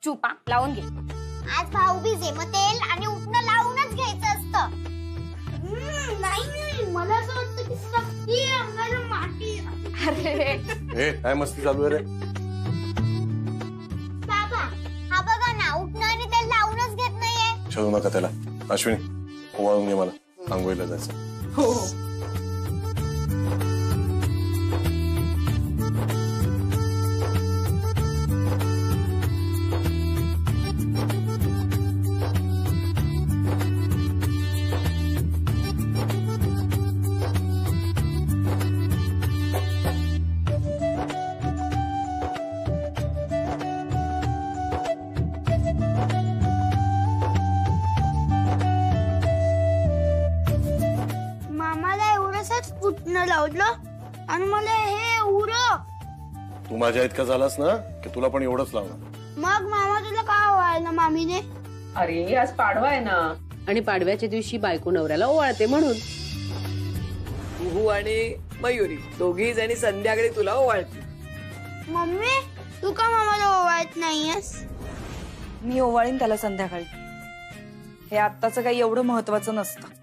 चुपा लावून घे. आज भाऊबीज आहे, मग तेल आणि उठणं लावूनच घ्यायचं असतं. नाही मला असं वाटतं की सगळी अंगाला माती. अरे काय मस्ती चालू आहे रे? बाबा हा बघा ना, उठणं आणि तेल लावूनच घेत नाहीये. शोधू नका त्याला. अश्विनी ओवाळून घे, मला आंघोळीला जायचं. हो. उठणं लावलं आणि मला हे एवढं. तू माझ्या इतका झालास ना की तुला पण एवढंच लावणार. मग मामा तुला का ओवाळलं मामीने? अरे आज पाडवा आहे ना, आणि पाडव्याच्या दिवशी बायको नवऱ्याला ओवाळते म्हणून. तू आणि मयुरी दोघी जणी संध्याकाळी तुला ओवाळते. मम्मी तू का मामाला ओवाळत नाहीयेस? मी ओवाळीन त्याला संध्याकाळी. हे आत्ताचं काही एवढं महत्वाचं नसतं.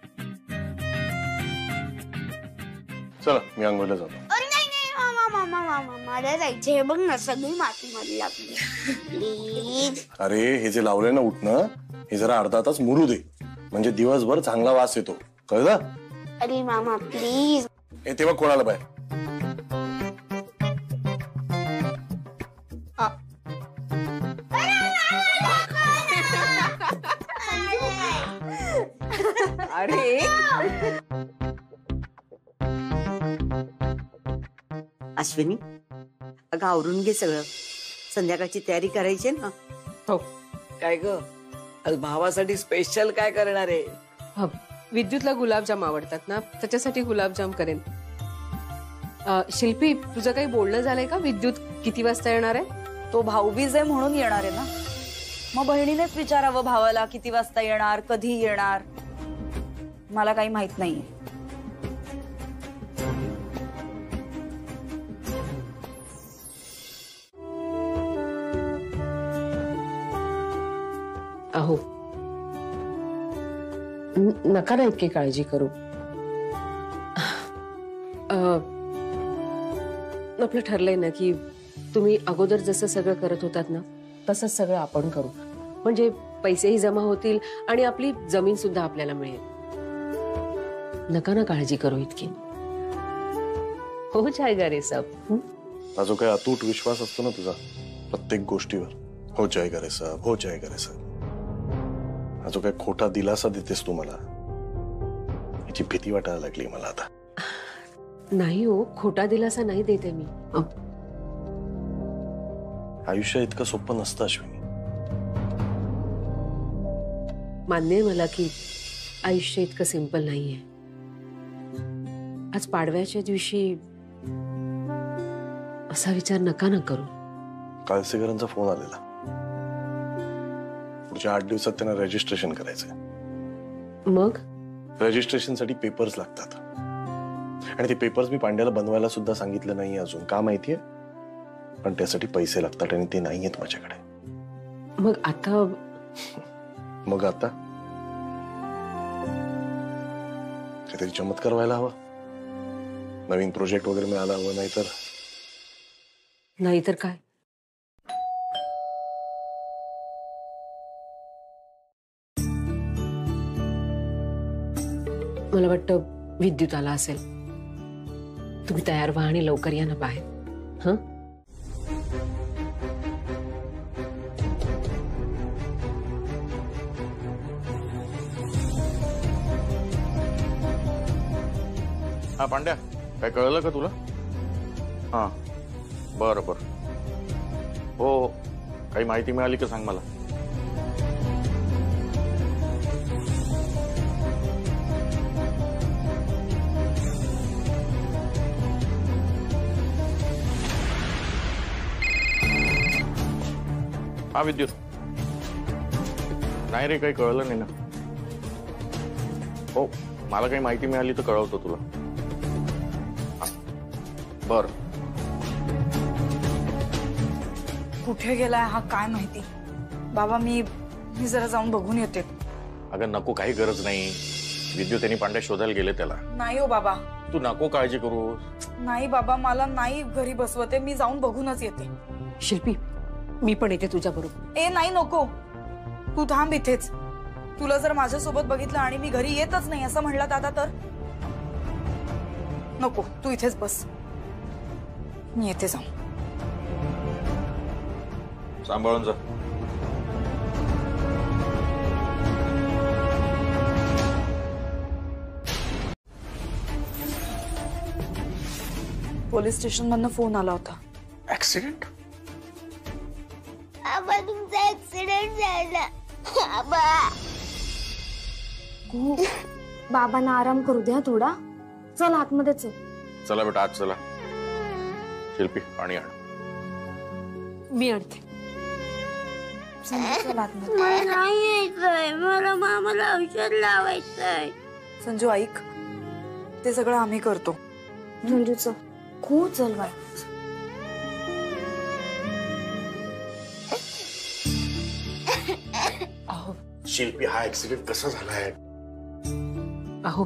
चला मी आंघोळीला जातो. अरे नाही नाही मामा मामा मामा मला जायचे. हे बघ ना सगळी माती मध्ये लागली. प्लीज. अरे हे जे लावलंय ना उठणं, हे जरा अर्धा तास मुरू दे, म्हणजे दिवसभर चांगला वास येतो, कळलं? अरे मामा प्लीज. हे तेव्हा कोणाला बाय? अरे अश्विनी अगं आवरून घे सगळं, संध्याकाळची तयारी करायची ना. हो. काय ग आज भावासाठी स्पेशल काय करणार आहे? विद्युतला गुलाबजाम आवडतात ना, त्याच्यासाठी गुलाबजाम करेन. शिल्पी तुझं काही बोलणं झालंय का? विद्युत किती वाजता येणार आहे? तो भाऊबीज आहे म्हणून येणार आहे ना, मग बहिणीनेच विचारावं भावाला किती वाजता येणार, कधी येणार. मला काही माहित नाहीये. अहो नका ना इतकी काळजी करू. आपलं ठरलंय ना की तुम्ही अगोदर जसं सगळं करत होतात ना तसंच सगळं आपण करू, म्हणजे पैसेही जमा होतील आणि आपली जमीन सुद्धा आपल्याला मिळेल. नका ना काळजी करू इतकी. हो जाएगा रे सब. हा जो काही अतूट विश्वास असतो ना तुझा प्रत्येक गोष्टीवर, हो जाएगा रे सब, हो जाएगा रे सब, हा जो काही खोटा दिलासा देतेस तू मला, याची भीती वाटायला लागली मला आता. नाही हो, खोटा दिलासा नाही देते मी. आयुष्य इतकं सोपं नसतं अश्विनी. मान्य आहे मला की आयुष्य इतकं सिंपल नाहीये. आज पाडव्याच्या दिवशी असा विचार नका ना करू. काळसेकरांचा फोन आलेला, पुढच्या 8 दिवसात त्यांना रजिस्ट्रेशन करायचंय. मग रजिस्ट्रेशनसाठी पेपर्स लागतात आणि ते पेपर्स मी पांड्याला बनवायला सुद्धा सांगितलं नाही अजून. का माहितीये? पण त्यासाठी पैसे लागतात आणि ते नाही आहेत माझ्याकडे. मग आता काहीतरी चमत्कार व्हायला हवा, नवीन प्रोजेक्ट वगैरे मिळाला हवं. नाहीतर काय. मला वाटतं विद्युत आला असेल. तुम्ही तयार व्हा आणि लवकर या ना बाहेर. हं? हा पांड्या, काय कळलं का तुला? हा बरं बरं. हो काही माहिती मिळाली का सांग मला. हा विद्युत. नाही रे काही कळलं नाही ना. हो मला काही माहिती मिळाली तर कळवतो तुला. बर. कुठे गेलाय हा काय माहिती. बाबा मी जरा जाऊन बघून येते. अगं नको, काही गरज नाही. विद्युत आणि पांड्या शोधायला गेले त्याला. नाही हो बाबा. तू नको काळजी करू. नाही बाबा, मला नाही घरी बसवते, मी जाऊन बघूनच येते. शिल्पी, मी पण येते तुझ्या बरोबर. ए नाही, नको, तू थांब इथेच. तुला जर माझ्यासोबत बघितलं आणि मी घरी येतच नाही असं म्हणला दादा तर नको, तू इथेच बस, मी येते जाऊन. सांभाळून जा. पोलीस स्टेशन मधनं फोन आला होता. ऍक्सिडेंट? आबा तुमचा ऍक्सिडेंट झाला. आबा बाबांना आराम करू द्या थोडा. चल आतमध्ये चल. चला बेटा, आज चला. शिल्पी, पाणी आण. मी आणते. चल आतमध्ये. मला नाही यायचंय, मला मामाला औषध लावायचंय. संजू ऐक, ते सगळं आम्ही करतो. संजूचं खूप चल बाय. अहो शिल्पी, हा ऍक्सिडेंट कसा झालाय? अहो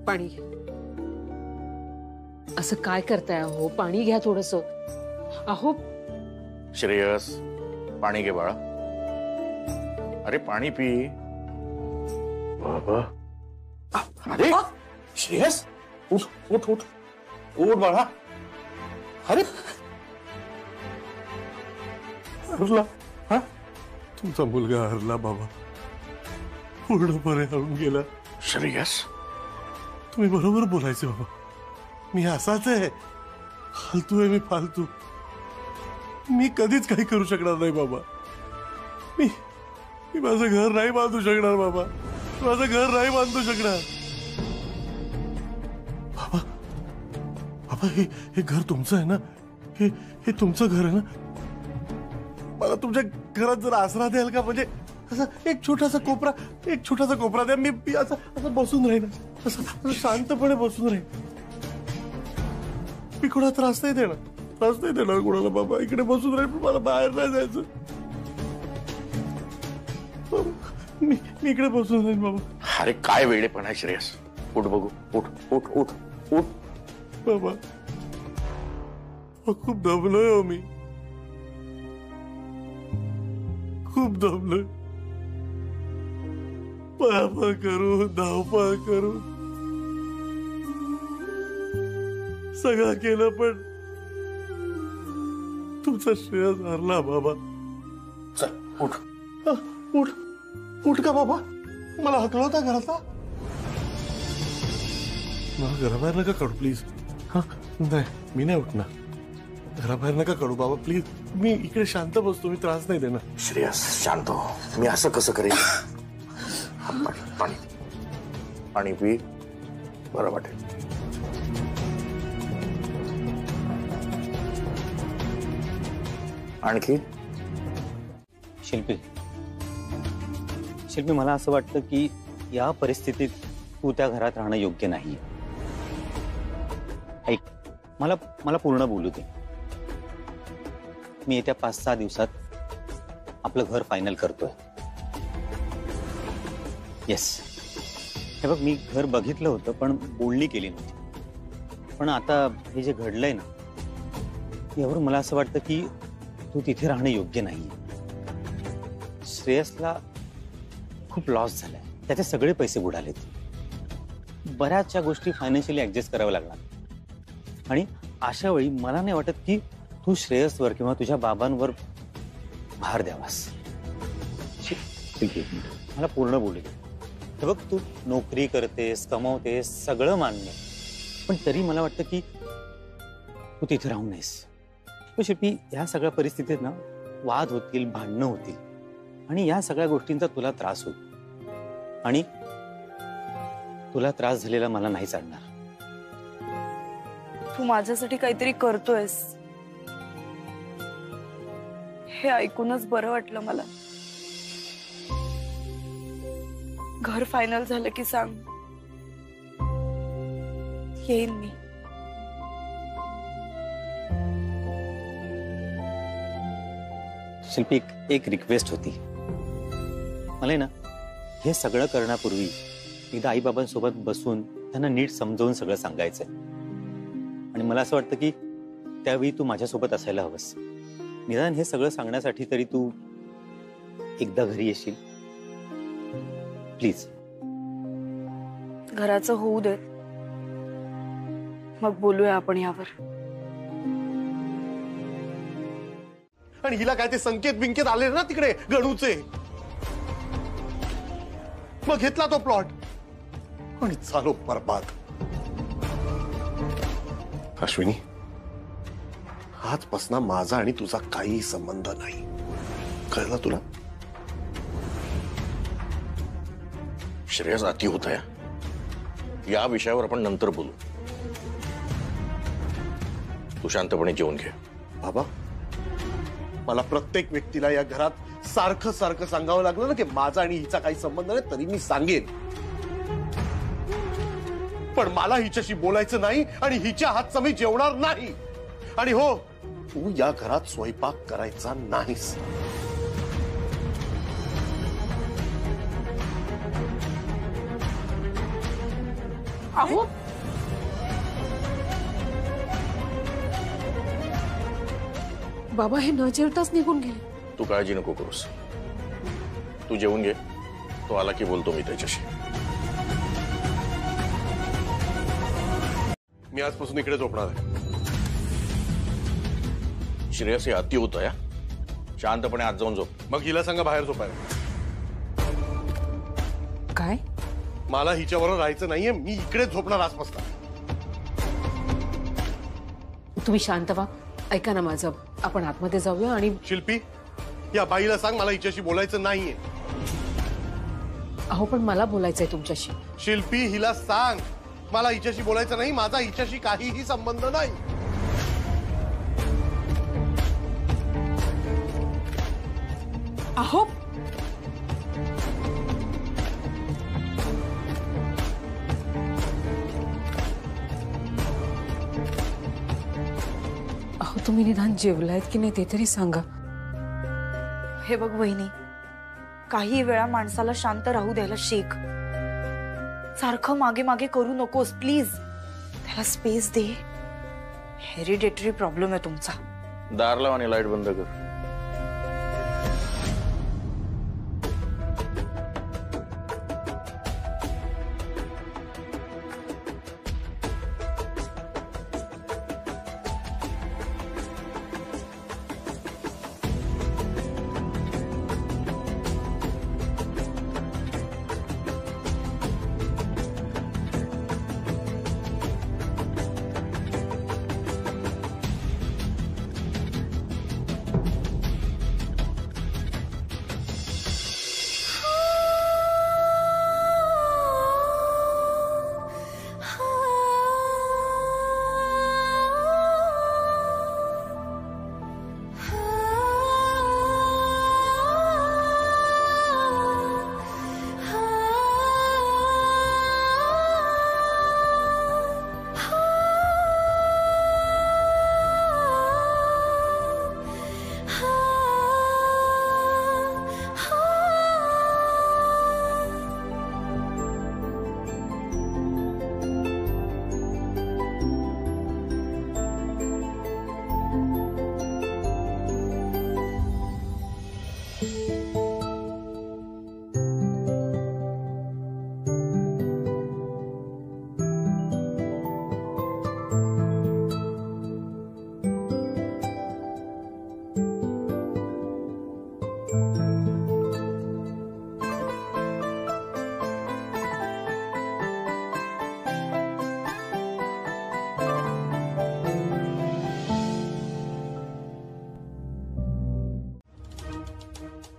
पाणी घ्या. असं काय करताय अहो? पाणी घ्या थोडस. अहो श्रेयस, पाणी घे बाळा. अरे पाणी पी. बाबा, अरे श्रेयस, उठ उठ उठ उठ बाळा. अरे हरला. हा, तुमचा मुलगा हरला बाबा, पूर्णपणे हरून गेला. श्रेयस, तुम्ही बरोबर बोलायचे बाबा. मी असाच आहे, फालतू आहे मी, फालतू. मी कधीच काही करू शकणार नाही बाबा. मी माझं घर नाही बांधू शकणार बाबा. माझं घर नाही बांधू शकणार बाबा. बाबा, हे घर तुमचं आहे ना? हे तुमचं घर आहे ना? मला तुमच्या घरात जर आसरा द्याल का? म्हणजे असं एक छोटासा कोपरा द्या. मी असं बसून राहीन, असं शांतपणे बसून राहीन. मी कोणाला त्रास नाही देणार कोणाला बाबा. इकडे बसून राहील, मला बाहेर नाही जायचं बाबा. मी इकडे बसून राहीन बाबा. अरे काय वेडेपणा आहे श्रेयस. उठ बघू, उठ उठ उठ उठ बाबा. खूप दमलोय हो मी, खूप दमलोय. पळापळ करू, धावपळ करू, सगळं केलं, पण तुमचा श्रेयस हरला बाबा. चल उठ. उठ का बाबा? मला हकलवता घराचा? मला घराबाहेर नका काढू प्लीज. हा नाही, मी नाही उठणार. घराबाहेर नका काढू बाबा प्लीज. मी इकडे शांत बसतो, मी त्रास नाही देणार. श्रेयस शांत हो. मी असं कसं करेन? पाणी पाणी पी, बरं वाटेल. आणखी? शिल्पी, मला असं वाटतं की या परिस्थितीत तू त्या घरात राहणं योग्य नाही. ऐक, मला पूर्ण बोलू दे. मी येत्या 5-6 दिवसात आपलं घर फायनल करतोय. येस, हे बघ, मी घर बघितलं होतं पण बोलणी केली नव्हती. पण आता हे जे घडलंय ना, यावरून मला असं वाटतं की तू तिथे राहणं योग्य नाही. श्रेयसला खूप लॉस झालाय, त्याचे सगळे पैसे बुडालेत. बऱ्याचशा गोष्टी फायनान्शियली ऍडजस्ट कराव्या लागणार. आणि अशा वेळी मला नाही वाटत की तू श्रेयसवर किंवा तुझ्या बाबांवर भार द्यावास. मला पूर्ण बोलू दे. हे बघ, तू नोकरी करतेस, कमवतेस, सगळं मान्य, पण तरी मला वाटतं की तू तिथे राहून नाहीस. शिल्पी, या सगळ्या परिस्थितीत ना वाद होतील, भांडणं होतील, आणि या सगळ्या गोष्टींचा तुला त्रास होईल. आणि तुला त्रास झालेला मला नाही चालणार. तू माझ्यासाठी काहीतरी करतोयस हे ऐकूनच बरं वाटलं मला. घर फायनल झालं की सांग, येईन मी. शिल्पी एक रिक्वेस्ट होती. मला ना हे सगळं करण्यापूर्वी एकदा आईबाबांसोबत बसून त्यांना नीट समजावून सगळं सांगायचंय. आणि मला असं वाटतं की त्यावेळी तू माझ्यासोबत असायला हवंस. निदान हे सगळं सांगण्यासाठी तरी तू एकदा घरी येशील प्लीज. घराचं होऊ देत, मग बोलूया आपण यावर. आणि हिला काय ते संकेत बिंकेत आले ना तिकडे गणूचे, मग घेतला तो प्लॉट आणि झालो बरबाद. अश्विनी, आजपासून माझा आणि तुझा काही संबंध नाही, कळलं तुला? श्रेयस अति होत आहे. या विषयावर आपण नंतर बोलू. तू शांतपणे जेवून घे. बाबा, मला प्रत्येक व्यक्तीला या घरात सारखं सारखं सांगावं लागलं ना की माझा आणि हिचा काही संबंध नाही, तरी मी सांगेन. पण मला हिच्याशी बोलायचं नाही आणि हिच्या हातचं मी जेवणार नाही. आणि हो, तू या घरात स्वयंपाक करायचा नाहीस. अहो, बाबा हे न जेवताच निघून गेले. तू काळजी नको करूस. तू जेवून घे. तो आला की बोलतो मी त्याच्याशी. मी आजपासून इकडे झोपणार आहे. श्रेयस हे अति होत आहे. शांतपणे आज जाऊन झोप. मग हिला सांगा बाहेर झोपायला. काय? मला हिच्याबरोबर राहायचं नाहीये. मी इकडे झोपणार आजपासून. तुम्ही शांत व्हा. ऐका ना माझं, आपण आतमध्ये जाऊया. आणि शिल्पी, या बाईला सांग मला हिच्याशी बोलायचं नाहीये. अहो पण मला बोलायचंय तुमच्याशी. शिल्पी, हिला सांग मला हिच्याशी बोलायचं नाही. माझा हिच्याशी काहीही संबंध नाही. अहो अहो तुम्ही निदान जेवलायत की नाही ते तरी सांगा. हे बघ वहिनी, काही वेळा माणसाला शांत राहू द्यायला शिक. सारखं मागे मागे करू नकोस प्लीज. त्याला स्पेस दे. हेरिडेटरी प्रॉब्लेम आहे तुमचा. दार लाव आणि लाईट बंद कर.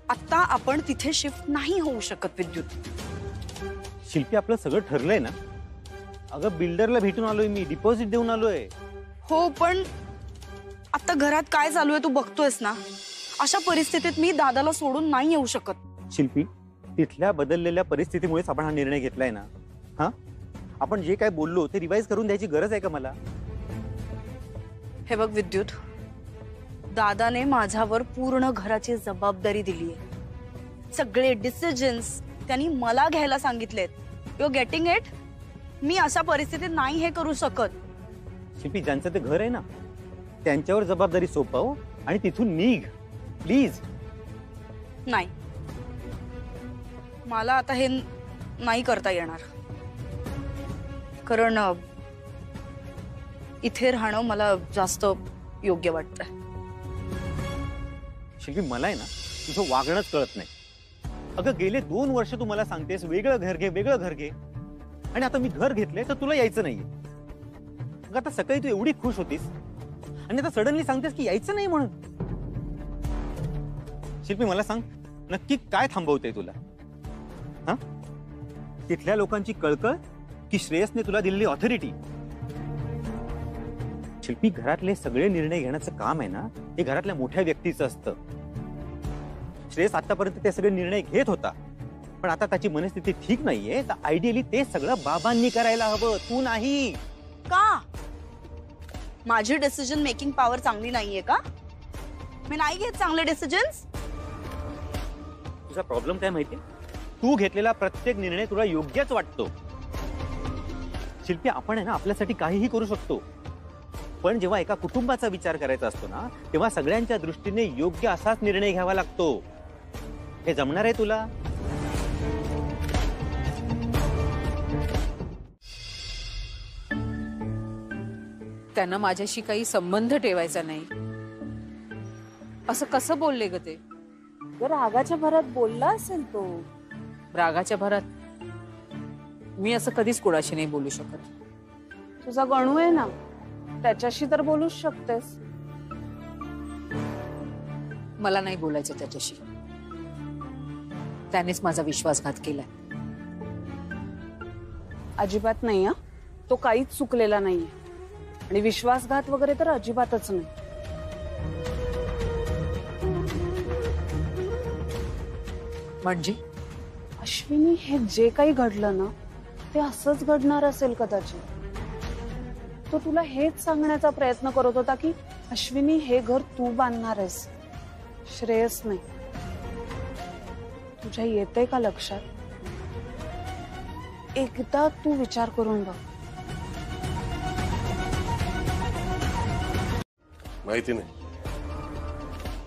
आता आपण तिथे शिफ्ट नाही होऊ शकत विद्युत. शिल्पी, आपलं सगळं ठरलंय ना. अगं बिल्डरला भेटून आलोय मी. डिपॉझिट देऊन आलोय. हो, पण आता घरात काय चालू आहे तू बघतोयस ना. अशा परिस्थितीत मी दादाला सोडून नाही येऊ शकत. शिल्पी, तिथल्या बदललेल्या परिस्थितीमुळेच आपण हा निर्णय घेतलाय ना. हा, आपण जे काय बोललो ते रिवाइज करून द्यायची गरज आहे का मला? हे बघ विद्युत, दादाने माझ्यावर पूर्ण घराची जबाबदारी दिली आहे. सगळे डिसिजन्स त्यांनी मला घ्यायला सांगितलेत. You getting it? मी अशा परिस्थितीत नाही हे करू शकत. शिल्पी, ज्यांचं ते घर आहे ना त्यांच्यावर जबाबदारी सोपव आणि तिथून निघ प्लीज. नाही, मला आता हे नाही करता येणार. कारण इथे राहणं मला जास्त योग्य वाटतंय. शिल्पी, मला आहे ना तुझं वागणंच कळत नाही. अगं गेले 2 वर्ष तू मला सांगतेस वेगळं घर घे, वेगळं घर घे, आणि आता मी घर घेतलंय तर तुला यायचं नाहीये. अगं आता सकाळी तू एवढी खुश होतीस आणि आता सडनली सांगतेस की यायचं नाही म्हणून. शिल्पी, मला सांग नक्की काय थांबवतंय तुला? हा, तिथल्या लोकांची कळकळ की श्रेयसने तुला दिलेली ऑथॉरिटी? शिल्पी, घरातले सगळे निर्णय घेण्याचं काम आहे ना हे घरातल्या मोठ्या व्यक्तीचं असतं. श्रेयस आतापर्यंत ते सगळे निर्णय घेत होता, पण आता त्याची मनस्थिती ठीक नाहीये, तर आयडियली ते सगळं बाबांनी करायला हवं, तू नाही. का? माझी डिसिजन मेकिंग पॉवर चांगली नाहीये का? मी नाही घेत चांगले डिसिजन्स? तुझा प्रॉब्लेम काय माहितीये? तू घेतलेला प्रत्येक निर्णय तुला योग्यच वाटतो. शिल्पी, आपण आहे ना आपल्यासाठी काहीही करू शकतो, पण जेव्हा एका कुटुंबाचा विचार करायचा असतो ना तेव्हा सगळ्यांच्या दृष्टीने योग्य असाच निर्णय घ्यावा लागतो. हे जमणार आहे तुला? त्यांना माझ्याशी काही संबंध ठेवायचा नाही असं कसं बोलले ग ते? रागाच्या भरात बोलला असेल तो. रागाच्या भरात मी असं कधीच कोणाशी नाही बोलू शकत. तुझा गणू आहे ना, त्याच्याशी तर बोलूच शकतेस. मला नाही बोलायचं त्याच्याशी. त्यानेच माझा विश्वासघात केलाय. अजिबात नाही. तो काहीच चुकलेला नाहीये आणि विश्वासघात वगैरे तर अजिबातच नाही. म्हणजे अश्विनी, हे जे काही घडलं ना ते असंच घडणार असेल कदाचित. तो तुला हेच सांगण्याचा प्रयत्न करत होता की अश्विनी, हे घर तू बांधणार आहेस, श्रेयस नाही. तुझ्या येते का लक्षात? एकदा तू विचार करून बघ. माहिती नाही.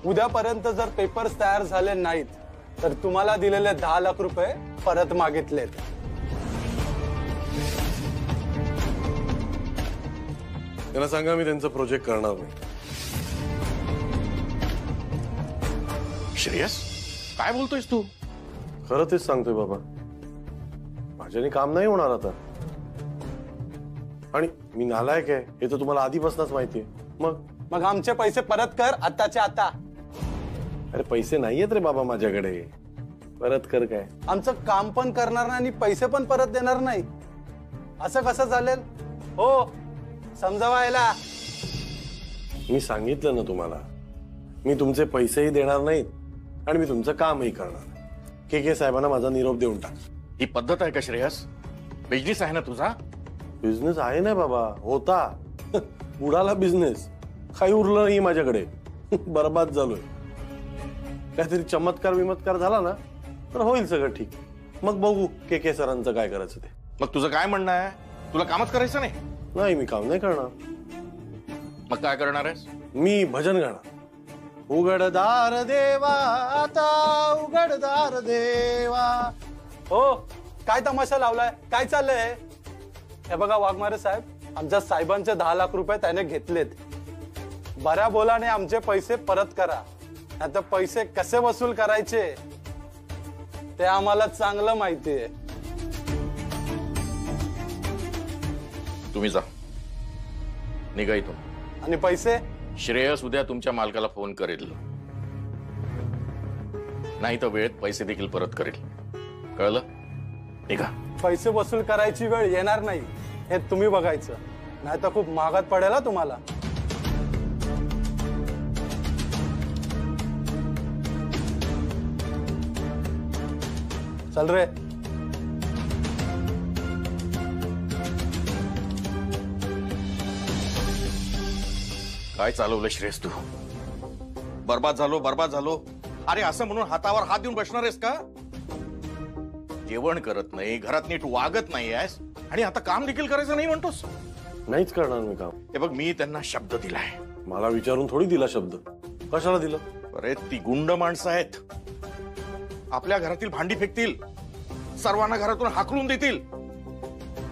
उद्यापर्यंत जर पेपर्स तयार झाले नाहीत तर तुम्हाला दिलेले 10 लाख रुपये परत मागितलेत. त्यांना सांगा मी त्यांचं प्रोजेक्ट करणार नाही. श्रेयस, काय बोलतोयस तू? खरं तेच सांगतोय बाबा. माझ्याने काम नाही होणार आता. आणि मी नालायक आहे हे तर तुम्हाला आधीपासूनच माहितीये. मग आमचे पैसे परत कर आताच्या आता. अरे पैसे नाहीयेत रे बाबा माझ्याकडे. परत कर काय? आमचं काम पण करणार नाही आणि पैसे पण परत देणार नाही, असं कसं चालेल? हो, समजावायला. मी सांगितलं ना तुम्हाला, मी तुमचे पैसेही देणार नाहीत आणि मी तुमचं कामही करणार. के साहेबांना माझा निरोप देऊन टाक. ही पद्धत आहे का श्रेयस? बिझनेस आहे ना तुझा? बिझनेस आहे ना बाबा, होता. बुडाला बिझनेस. काही उरलं नाही माझ्याकडे. बरबाद झालोय. काहीतरी चमत्कार विमत्कार झाला ना तर होईल सगळं ठीक. मग बघू के सरांचं काय करायचं ते. मग तुझं काय म्हणणं आहे? तुला कामच करायचं नाही? नाही, मी काम नाही करणार. मग काय करणार आहेस? मी भजन गाणार. उघडदार देवा आता उघडदार देवा. हो, काय तमाशा लावलाय? काय चाललंय? हे बघा वाघमारे साहेब, आमच्या साहेबांचे 10 लाख रुपये त्याने घेतलेत. बऱ्या बोलाने आमचे पैसे परत करा, नाहीतर पैसे कसे वसूल करायचे ते आम्हाला चांगलं माहितीये. तुम्ही जा, निघा इथून. आणि पैसे? श्रेयस उद्या तुमच्या मालकाला फोन करेल, नाही तर वेळेत पैसे देखील परत करेल. कळलं? निघा. पैसे वसूल करायची वेळ येणार नाही हे तुम्ही बघायचं, नाही तर खूप महागात पडेल हा तुम्हाला. चल रे. काय चालवलं श्रेयस तू? बर्बाद झालो. अरे असं म्हणून हातावर हात देऊन बसणार आहेस का? जेवण करत नाही, घरात नीट वागत नाही आहेस आणि आता काम देखील करायचं नाही म्हणतोस. नाहीच करणार मी काम. हे बघ, मी त्यांना शब्द दिलाय. मला विचारून थोडी दिला शब्द. कशाला दिलं? अरे ती गुंड माणसं आहेत. आपल्या घरातील भांडी फेकतील, सर्वांना घरातून हाकलून देतील.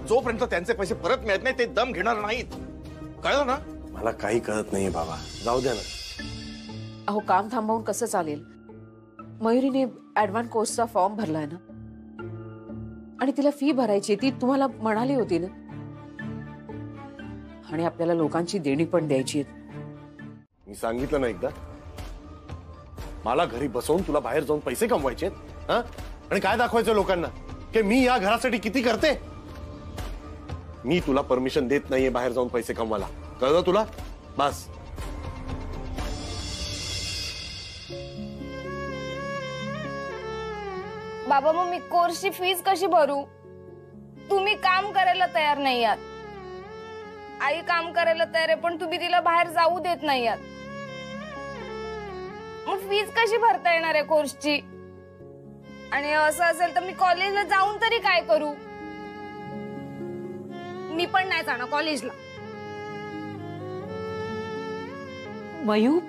जोपर्यंत त्यांचे पैसे परत मिळत नाही ते दम घेणार नाहीत. कळलं ना? मला काही कळत नाहीये बाबा, जाऊ द्या ना. अहो काम थांबवून कसं चालेल? मयुरीने ऍडव्हान्स कोर्सचा फॉर्म भरलाय ना, आणि तिला फी भरायची, ती तुम्हाला म्हणाली होती ना. आणि आपल्याला लोकांची देणी पण द्यायची. मी सांगितलं ना एकदा, मला घरी बसवून तुला बाहेर जाऊन पैसे कमवायचे आणि काय दाखवायचं लोकांना की मी या घरासाठी किती करते. मी तुला परमिशन देत नाहीये बाहेर जाऊन पैसे कमवायला. कळलं तुला? बस. बाबा मग मी कोर्सची फीस कशी भरू? तुम्ही काम करायला तयार नाही आहात. आई काम करायला तयार आहे पण तुम्ही तिला बाहेर जाऊ देत नाही आहात. मग फीस कशी भरता येणार आहे कोर्सची? आणि असं असेल तर मी कॉलेजला जाऊन तरी काय करू? मी पण नाही जाणार कॉलेजला. मयू,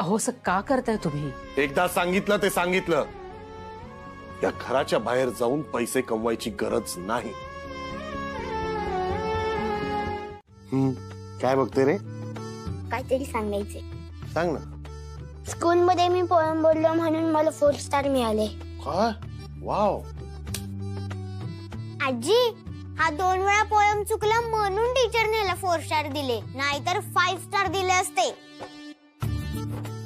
अहो असं का करताय तुम्ही? एकदा सांगितलं ते सांगितलं. या घराच्या बाहेर जाऊन पैसे कमवायची गरज नाही. काय बघते रे? काहीतरी सांगायचे. सांग ना. स्कूल मध्ये मी पोएम बोललो म्हणून मला 4 स्टार मिळाले. काय? वाव. आजी, हा 2 वेळा पोएम चुकला म्हणून टीचरने याला 4 स्टार दिले, नाहीतर 5 स्टार दिले असते.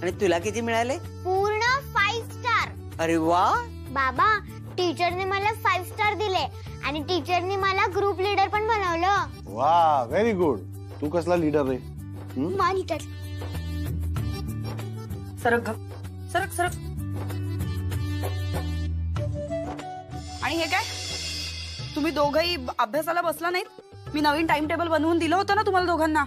आणि तुला किती मिळाले? पूर्ण 5 स्टार. अरे वा. बाबा, टीचरने मला 5 स्टार दिले आणि टीचरने मला ग्रुप लीडर पण बनवलं. वा, व्हेरी गुड. तू कसला लीडर रे? मॉनिटर. सरक सरक सरक. आणि हे काय, तुम्ही दोघंही अभ्यासाला बसला नाहीत? मी नवीन टाइम टेबल बनवून दिलं होतं ना तुम्हाला दोघांना.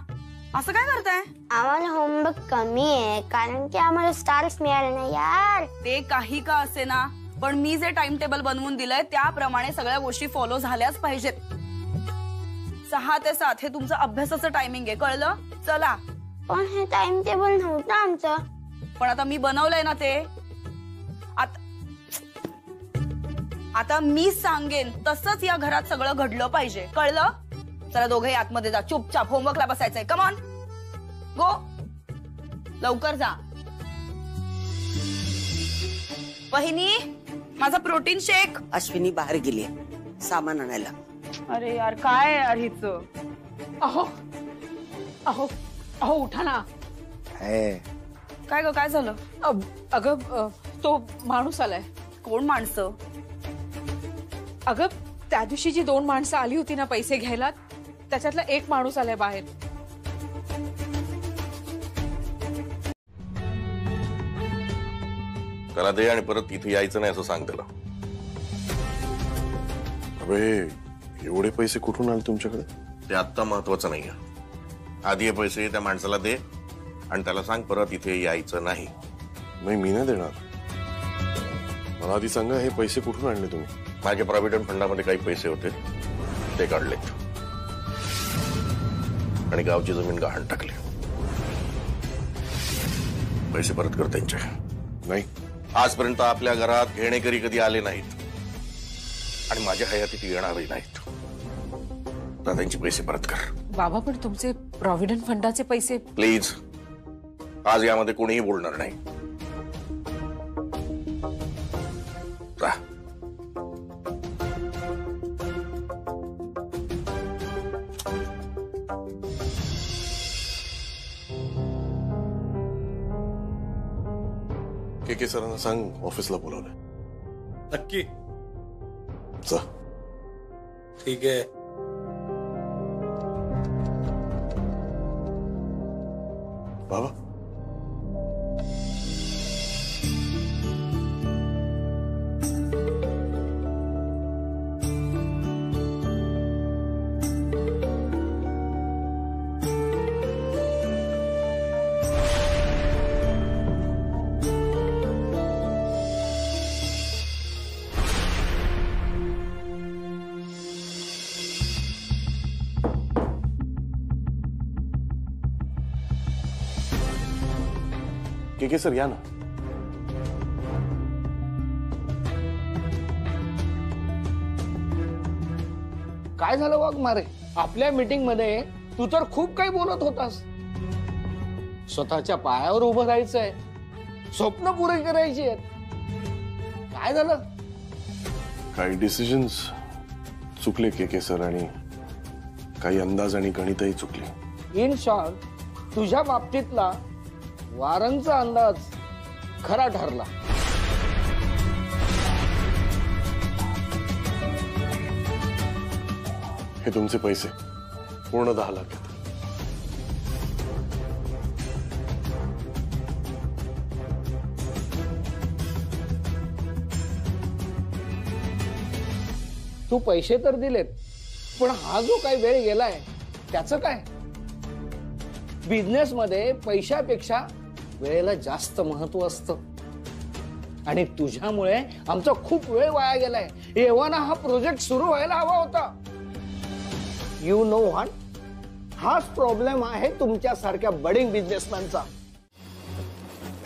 असं काय करताय? आम्हाला होमवर्क कमी आहे कारण की आम्हाला स्टार्स मिळाले नाही यार. ते काही का असे ना, पण मी जे टाइम टेबल बनवून दिलंय त्याप्रमाणे सगळ्या गोष्टी फॉलो झाल्याच पाहिजेत. 6 ते 7 हे तुमचं अभ्यासाचं टायमिंग आहे, कळलं? चला. पण हे टाइम टेबल नव्हतं आमचं. पण आता मी बनवलंय ना ते. आता मी सांगेन तसंच या घरात सगळं घडलं पाहिजे, कळलं? चला दोघे आतमध्ये जा, चुपचाप होमवर्कला बसायचंय. कम ऑन, गो, लवकर जा. वहिनी, माझा प्रोटीन शेक. अश्विनी बाहेर गेली सामान आणायला. अरे यार, काय यार हिच. अहो अहो अहो उठा ना. काय ग, काय झालं? अगं तो माणूस आलाय. कोण माणसं? अगं त्या दिवशी जी 2 माणसं आली होती ना पैसे घ्यायला, त्याच्यातला एक माणूस आलाय बाहेर. त्याला दे आणि परत इथे यायचं नाही असं सांग त्याला. अबे, एवढे पैसे कुठून आले तुमच्याकडे? ते आत्ता महत्वाचं नाहीये. आधी हे पैसे त्या माणसाला दे आणि त्याला सांग परत इथे यायचं नाही. मी नाही देणार. मला आधी सांगा, हे पैसे कुठून आणले तुम्ही? माझ्या प्रॉव्हिडंट फंडामध्ये काही पैसे होते, ते काढलेत आणि गावची जमीन गहाण टाकली. पैसे परत कर त्यांचे. नाही, आजपर्यंत आपल्या घरात घेणेकरी कधी आले नाहीत आणि माझ्या हयातीत येणारही नाहीत. तर त्यांचे पैसे परत कर. बाबा पण तुमचे प्रॉव्हिडंट फंडाचे पैसे. प्लीज, आज यामध्ये कोणीही बोलणार नाही. जा. के सरांना सांग ऑफिसला बोलवलंय. नक्की. जा. ठीक आहे. बाबा, के सर या ना. काय झालं वाघमारे? आपल्या मीटिंग मध्ये तू तर खूप काही बोलत होतास. स्वतःच्या पायावर उभं राहायचंय, स्वप्न पुरे करायची आहेत. काय झालं? काही डिसिजन्स चुकले के सर आणि काही अंदाज आणि गणितही चुकले. इन शॉर्ट, तुझ्या बाबतीतला वारंगचा अंदाज खरा ठरला. हे तुमचे पैसे पूर्ण 10 लाख आहेत. तू पैसे तर दिलेत, पण हा जो काही वेळ गेलाय त्याचं काय? बिझनेस मध्ये पैशापेक्षा वेळेला जास्त महत्व असतं आणि तुझ्यामुळे आमचा खूप वेळ वाया गेलाय. एव्हाना हा प्रोजेक्ट सुरू व्हायला हवा होता. यू नो व्हॉट, हाच प्रॉब्लेम आहे तुमच्या सारख्या बडिंग बिझनेसमॅनचा.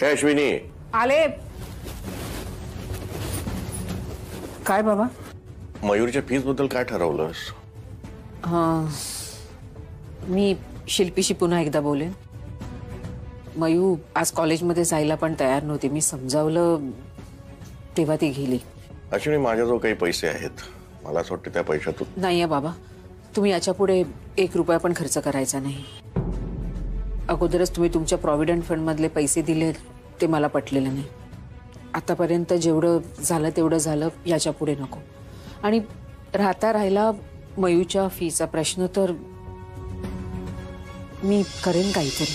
हे अश्विनी, आले. काय बाबा? मयूरच्या फीस बद्दल काय ठरवलंस? मी शिल्पीशी पुन्हा एकदा बोलेन. मयू आज कॉलेजमध्ये जायला पण तयार नव्हती. मी समजावलं तेव्हा ती गेली. अश्विनी, माझ्याजवळ काही पैसे आहेत. मला असं वाटतं त्या पैशातून. नाहीये बाबा, तुम्ही याच्या पुढे 1 रुपया पण खर्च करायचा नाही. अगोदरच तुम्ही तुमच्या प्रॉव्हिडंट फंड मधले पैसे दिले ते मला पटलेलं नाही. आतापर्यंत जेवढं झालं तेवढं झालं, याच्या पुढे नको. आणि राहिला मयूच्या फीचा प्रश्न, तर मी करेन काहीतरी.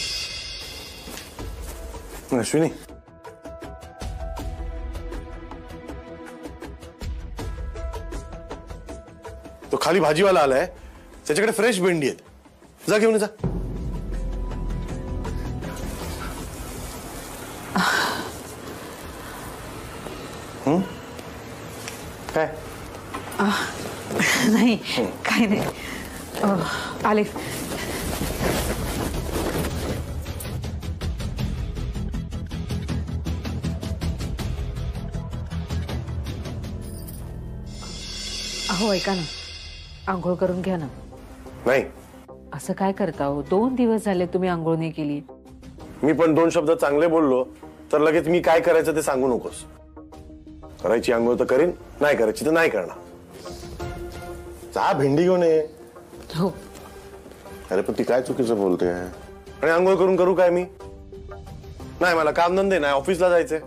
अश्विनी, तो खाली भाजीवाला आलाय, त्याच्याकडे फ्रेश भेंडी आहेत. जा घेऊन जा. काय? नाही, काही नाही. आले. अहो ऐका ना, आंघोळ करून घ्या ना. नाही. असं काय करता हो? 2 दिवस झाले तुम्ही आंघोळ नाही केली. मी पण 2 शब्द चांगले बोललो तर लगेच मी काय करायचं ते सांगू नकोस. करायची आंघोळ तर करीन, नाही करायची तर नाही करणार. जा भेंडी घेऊन ये. हो. अरे पण ती काय चुकीचं बोलते. आणि आंघोळ करून करू काय मी? नाही, मला कामधंदे नाही, ऑफिसला जायचंय.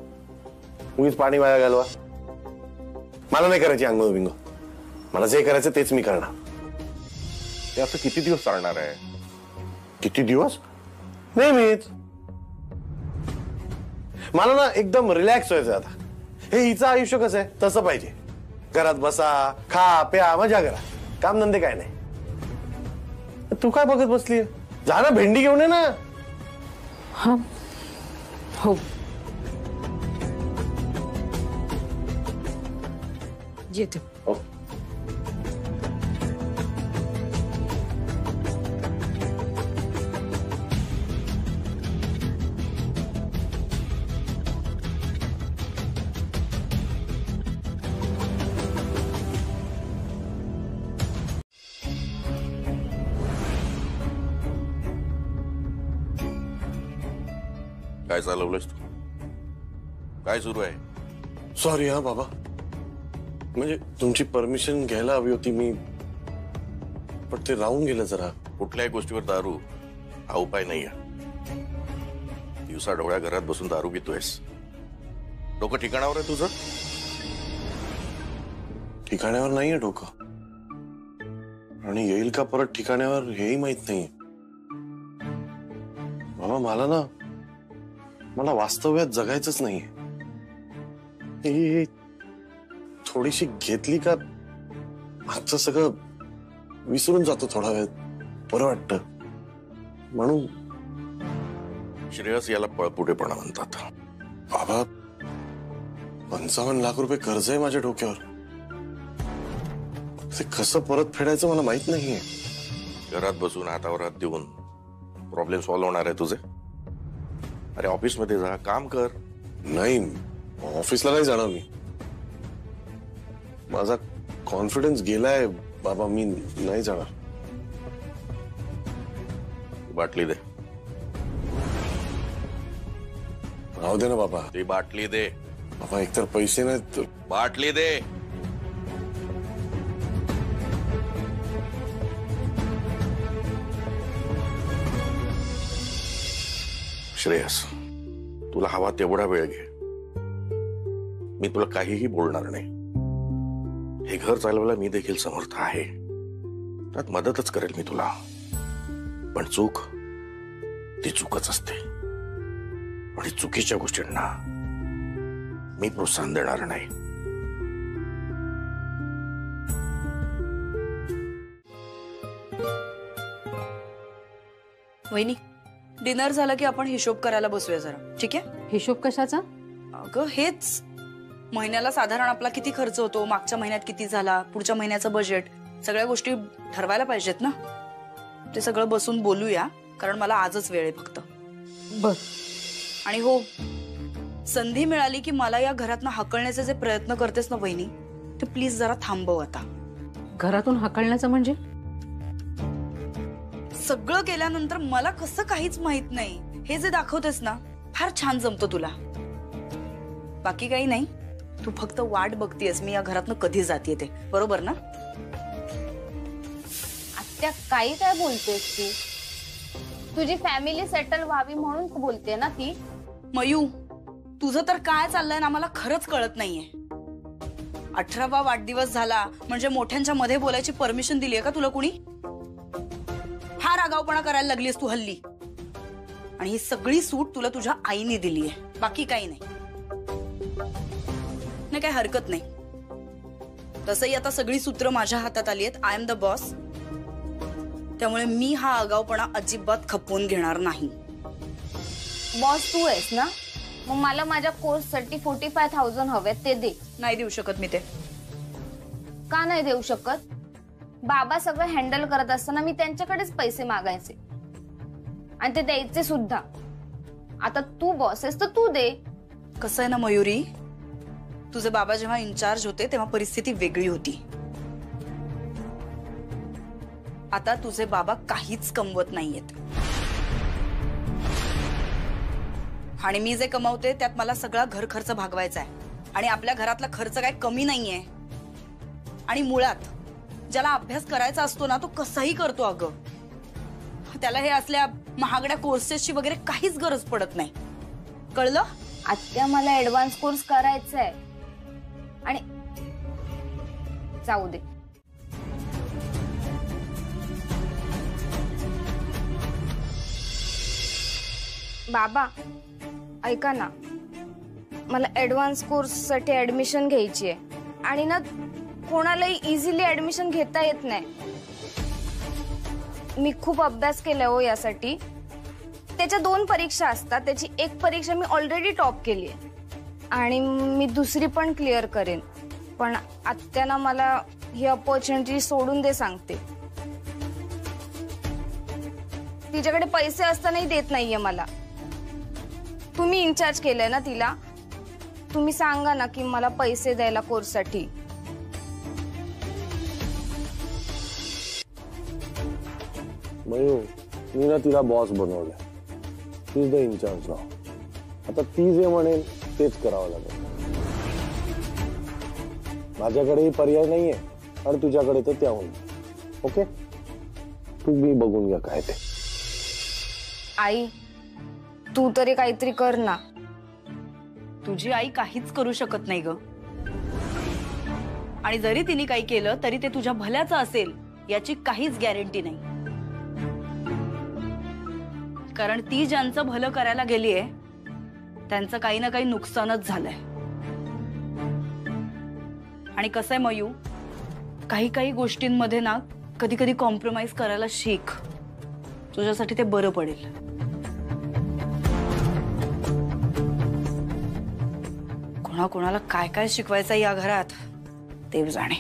उगीच पाणी वाया घालवा. मला नाही करायची आंघोळ बिंगो. मला जे करायचं तेच मी करणार. ते असं किती दिवस चालणार आहे? किती दिवस? नेहमीच. मला ना एकदम रिलॅक्स व्हायचं आता. हे हिचं आयुष्य कसं आहे तसं पाहिजे. घरात बसा, खा प्या, मजा करा. कामधंदे काय नाही. तू काय बघत बसली? जा ना, भेंडी घेऊन ये ना. हा. हो. येते. हो. काय चालवलंस तू? काय सुरू आहे? सॉरी हा बाबा, म्हणजे तुमची परमिशन घ्यायला हवी होती मी, पण ते राहून गेलं जरा. कुठल्याही गोष्टीवर दारू हा उपाय नाहीये. दिवसा डोळ्या घरात बसून दारू पितोयस. डोकं ठिकाणावर आहे तुझं? ठिकाण्यावर नाहीये डोकं. आणि येईल का परत ठिकाण्यावर हेही माहित नाही. बाबा मला वास्तव्यात जगायचंच नाहीये. थोडीशी घेतली का मागचं सगळं विसरून जातो. थोडा वेळ बरं वाटतं. म्हणून श्रेयस याला पळपुटेपणा म्हणतात. बाबा 55 लाख रुपये कर्ज आहे माझ्या डोक्यावर. ते कसं परत फेडायचं मला माहित नाहीये. घरात बसून हातावर हात देऊन प्रॉब्लेम सॉल्व्ह होणार आहे तुझे? अरे ऑफिस मध्ये जा, काम कर. नाही, ऑफिसला नाही जाणार मी. माझा कॉन्फिडन्स गेलाय बाबा, मी नाही जाणार. बाटली दे. राहू दे ना बाबा. ती बाटली दे. बाबा एकतर पैसे नाहीत. बाटली दे. श्रेयस, तुला हवा तेवढा वेळ घे. मी तुला काहीही बोलणार नाही. हे घर चालवायला मी देखील समर्थ आहे. त्यात मदतच करेल मी तुला. पण चूक ती चूकच असते आणि चुकीच्या गोष्टींना मी प्रोत्साहन देणार नाही. वहिनी, डिनर झालं की आपण हिशोब करायला बसूया जरा, ठीक आहे? हिशोब कशाचा? अगं हेच, महिन्याला साधारण आपला किती खर्च होतो, मागच्या महिन्यात किती झाला, पुढच्या महिन्याचं बजेट, सगळ्या गोष्टी ठरवायला पाहिजेत ना. ते सगळं बसून बोलूया, कारण मला आजच वेळ आहे फक्त. बर. आणि हो, संधी मिळाली की मला या घरातनं हाकलण्याचे जे प्रयत्न करतेस ना वहिनी, ते प्लीज जरा थांबव आता. घरातून हाकलण्याचं म्हणजे? सगळं केल्यानंतर मला कसं काहीच माहित नाही हे जे दाखवतेस ना, फार छान जमतं तुला. बाकी काही नाही, तू फक्त वाट बघतीयस मी या घरातनं कधी जाते ते, बरोबर ना? आत्या काही काय बोलतेस तू? तुझी फॅमिली सेटल व्हावी म्हणून बोलते ना ती. मयू, तुझं तर काय चाललंय ना मला खरंच कळत नाहीये. 18वा वाढदिवस झाला म्हणजे मोठ्यांच्या मध्ये बोलायची परमिशन दिलीये का तुला कुणी? हा रागावपणा करायला लागलीस तू हल्ली. आणि ही सगळी सूट तुला तुझ्या आईने दिलीये, बाकी काही नाही. नाही काही हरकत नाही. तसंही आता सगळी सूत्र माझ्या हातात आली आहेत. I am the boss. त्यामुळे मी हा आगावपणा अजिबात खपवून घेणार नाही. बॉस तू आहेस ना, मग मला माझ्या कोर्ससाठी 45,000 हवेत, ते दे. नाही देऊ शकत मी ते. का नाही देऊ शकत? बाबा सगळं हँडल करत असताना मी त्यांच्याकडेच पैसे मागायचे आणि ते द्यायचे सुद्धा. आता तू बॉस आहेस तर तू दे. कसं आहे ना मयुरी, तुझे बाबा जेव्हा इन्चार्ज होते तेव्हा परिस्थिती वेगळी होती. आता तुझे बाबा काहीच कमवत नाहीयेत आणि मी जे कमवते त्यात मला सगळा घर खर्च भागवायचा आहे. आणि आपल्या घरातला खर्च काय कमी नाहीये. आणि मुळात ज्याला अभ्यास करायचा असतो ना, तो कसाही करतो अगं. त्याला हे असल्या महागड्या कोर्सेसची वगैरे काहीच गरज पडत नाही, कळलं? आत्या मला ऍडव्हान्स कोर्स करायचा आहे आणि जाऊ दे. बाबा ऐका ना, मला ऍडव्हान्स कोर्स साठी ऍडमिशन घ्यायची आहे आणि ना कोणालाही इझिली ऍडमिशन घेता येत नाही. मी खूप अभ्यास केलाय हो यासाठी. त्याच्या 2 परीक्षा असतात, त्याची एक परीक्षा मी ऑलरेडी टॉप केली आहे आणि मी दुसरी पण क्लिअर करेन. पण आत्यानं मला ही अपॉर्च्युनिटी सोडून दे सांगते. तिच्याकडे पैसे असतानाही देत नाहीये मला. तुम्ही इन्चार्ज केलंय ना तिला, तुम्ही सांगा ना की मला पैसे द्यायला कोर्ससाठी. मयू, मी ना तिला बॉस बनवलंय. ती इज द इन्चार्ज नाव. आता ती जे म्हणेल तेच करावं लागेल. माझ्याकडेही पर्याय नाहीये आणि तुझ्याकडे तर त्याहून. ओके, तुम्ही बघून घ्या काय ते. आई तू तरी काहीतरी कर ना. तुझी आई काहीच करू शकत नाही ग. आणि जरी तिने काही केलं तरी ते तुझ्या भल्याचं असेल याची काहीच गॅरंटी नाही. कारण ती ज्यांचं भलं करायला गेलीये त्यांचं काही ना काही नुकसानच झालंय. आणि कसंय मयू, काही काही गोष्टींमध्ये ना कधी कधी कॉम्प्रोमाइज करायला शिक. तुझ्यासाठी ते बरं पडेल. कोणाकोणाला काय काय शिकवायचं या घरात देव जाणे.